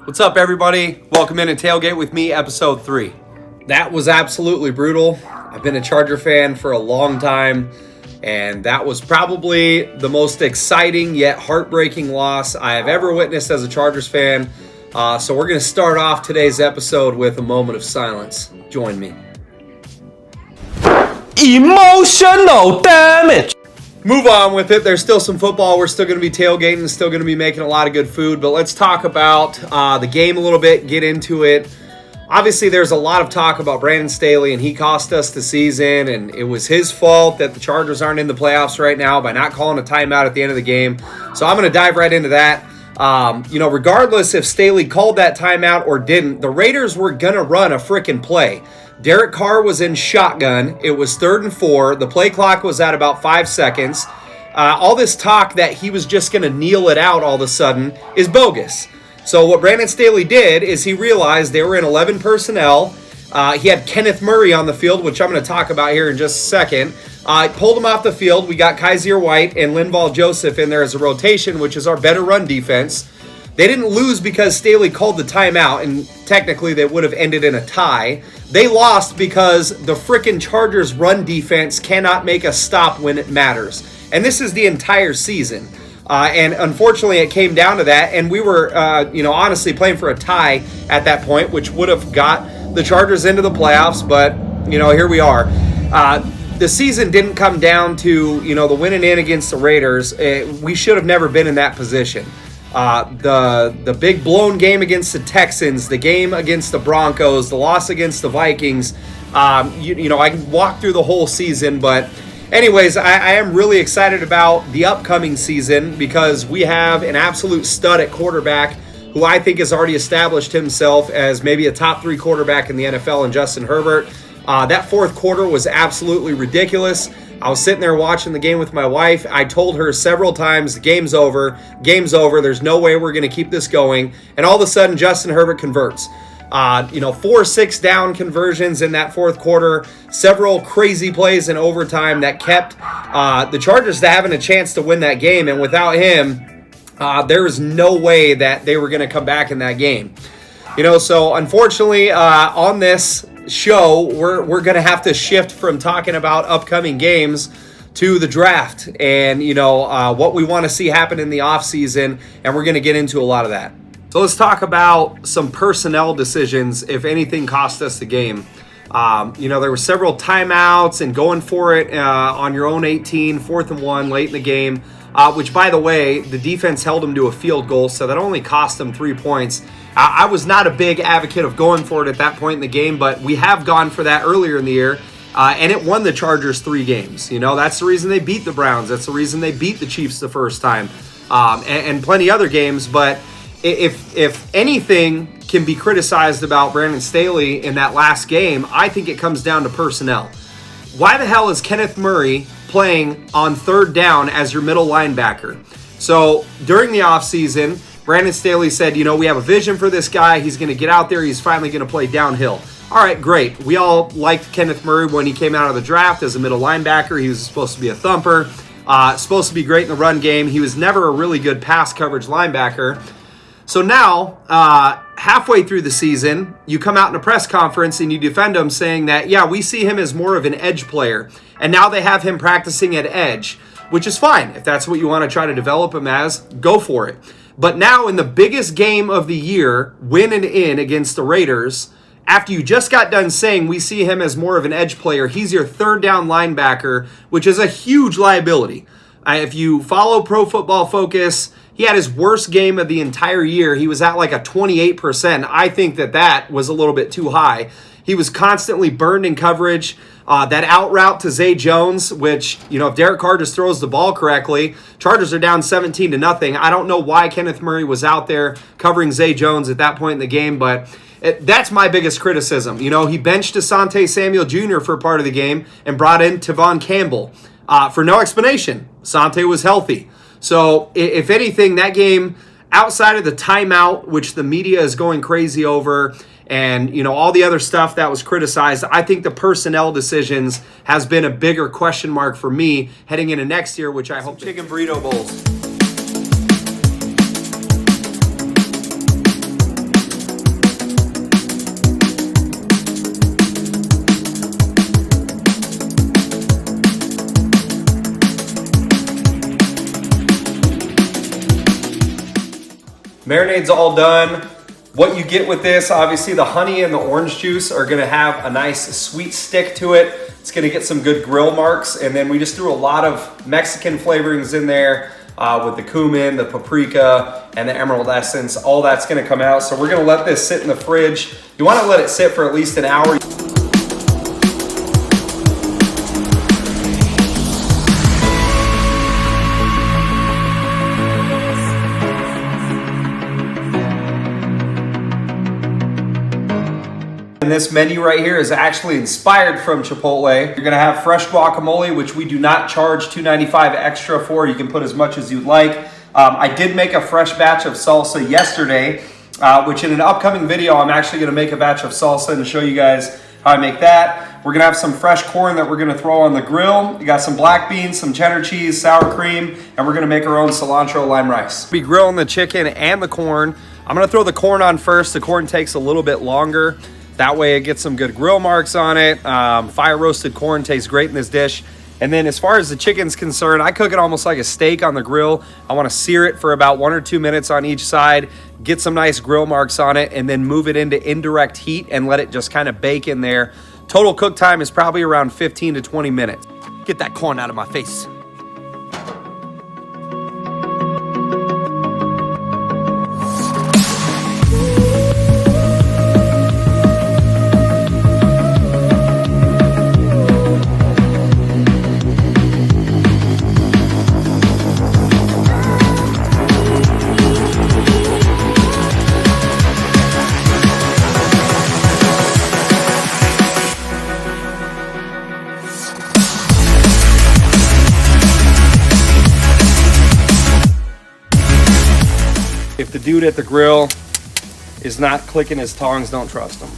What's up, everybody? Welcome in to Tailgate with me, episode 3. That was absolutely brutal. I've been a Charger fan for a long time, and that was probably the most exciting yet heartbreaking loss I have ever witnessed as a Chargers fan. So we're going to start off today's episode with a moment of silence. Join me. Emotional damage. Move on with it. There's still some football. We're still going to be tailgating, still going to be making a lot of good food. But let's talk about the game a little bit, get into it. Obviously, there's a lot of talk about Brandon Staley, and he cost us the season, and it was his fault that the Chargers aren't in the playoffs right now by not calling a timeout at the end of the game. So I'm going to dive right into that. Regardless if Staley called that timeout or didn't, the Raiders were going to run a freaking play. Derek Carr was in shotgun. It was 3rd and 4. The play clock was at about 5 seconds. All this talk that he was just going to kneel it out all of a sudden is bogus. So what Brandon Staley did is he realized they were in 11 personnel. He had Kenneth Murray on the field, which I'm going to talk about here in just a second. Pulled him off the field. We got Kaiser White and Linval Joseph in there as a rotation, which is our better run defense. They didn't lose because Staley called the timeout, and technically they would have ended in a tie. They lost because the frickin' Chargers run defense cannot make a stop when it matters. And this is the entire season. And unfortunately it came down to that, and we were, honestly playing for a tie at that point, which would have got the Chargers into the playoffs, but, here we are. The season didn't come down to, the winning in against the Raiders. We should have never been in that position. The big blown game against the Texans, the game against the Broncos, the loss against the Vikings, I can walk through the whole season, but anyways, I am really excited about the upcoming season because we have an absolute stud at quarterback who I think has already established himself as maybe a top 3 quarterback in the NFL in Justin Herbert. That fourth quarter was absolutely ridiculous. I was sitting there watching the game with my wife. I told her several times, the game's over, there's no way we're going to keep this going. And all of a sudden, Justin Herbert converts. 4 6-down conversions in that fourth quarter, several crazy plays in overtime that kept the Chargers to having a chance to win that game. And without him, there was no way that they were going to come back in that game. So unfortunately, on this show, we're going to have to shift from talking about upcoming games to the draft and, what we want to see happen in the offseason, and we're going to get into a lot of that. So let's talk about some personnel decisions, if anything cost us the game. There were several timeouts and going for it on your own 18, 4th and 1, late in the game, which, by the way, the defense held them to a field goal, so that only cost them 3 points. I was not a big advocate of going for it at that point in the game, but we have gone for that earlier in the year, and it won the Chargers 3 games. That's the reason they beat the Browns. That's the reason they beat the Chiefs the first time, and plenty other games. But if anything can be criticized about Brandon Staley in that last game, I think it comes down to personnel. Why the hell is Kenneth Murray playing on 3rd down as your middle linebacker? So during the offseason, Brandon Staley said, we have a vision for this guy. He's going to get out there. He's finally going to play downhill. All right, great. We all liked Kenneth Murray when he came out of the draft as a middle linebacker. He was supposed to be a thumper, supposed to be great in the run game. He was never a really good pass coverage linebacker. So now, halfway through the season, you come out in a press conference and you defend him saying that, yeah, we see him as more of an edge player. And now they have him practicing at edge, which is fine. If that's what you want to try to develop him as, go for it. But now in the biggest game of the year, winning in against the Raiders, after you just got done saying we see him as more of an edge player, he's your 3rd down linebacker, which is a huge liability. If you follow Pro Football Focus, he had his worst game of the entire year. He was at like a 28%. I think that was a little bit too high. He was constantly burned in coverage. That out route to Zay Jones, which, if Derek Carr just throws the ball correctly, Chargers are down 17-0. I don't know why Kenneth Murray was out there covering Zay Jones at that point in the game, but that's my biggest criticism. He benched Asante Samuel Jr. for part of the game and brought in Tavon Campbell for no explanation. Asante was healthy. So if anything, that game, outside of the timeout, which the media is going crazy over, and all the other stuff that was criticized, I think the personnel decisions has been a bigger question mark for me heading into next year, which I hope. Chicken burrito bowls. Marinade's all done. What you get with this, obviously the honey and the orange juice are gonna have a nice sweet stick to it. It's gonna get some good grill marks. And then we just threw a lot of Mexican flavorings in there with the cumin, the paprika, and the emerald essence. All that's gonna come out. So we're gonna let this sit in the fridge. You wanna let it sit for at least an hour. And this menu right here is actually inspired from Chipotle. You're gonna have fresh guacamole, which we do not charge $2.95 extra for. You can put as much as you'd like. I did make a fresh batch of salsa yesterday, which in an upcoming video, I'm actually gonna make a batch of salsa and show you guys how I make that. We're gonna have some fresh corn that we're gonna throw on the grill. You got some black beans, some cheddar cheese, sour cream, and we're gonna make our own cilantro lime rice. Be grilling the chicken and the corn. I'm gonna throw the corn on first. The corn takes a little bit longer. That way it gets some good grill marks on it. Fire roasted corn tastes great in this dish. And then as far as the chicken's concerned, I cook it almost like a steak on the grill. I wanna sear it for about 1 or 2 minutes on each side, get some nice grill marks on it, and then move it into indirect heat and let it just kind of bake in there. Total cook time is probably around 15 to 20 minutes. Get that corn out of my face. If the dude at the grill is not clicking his tongs, don't trust him.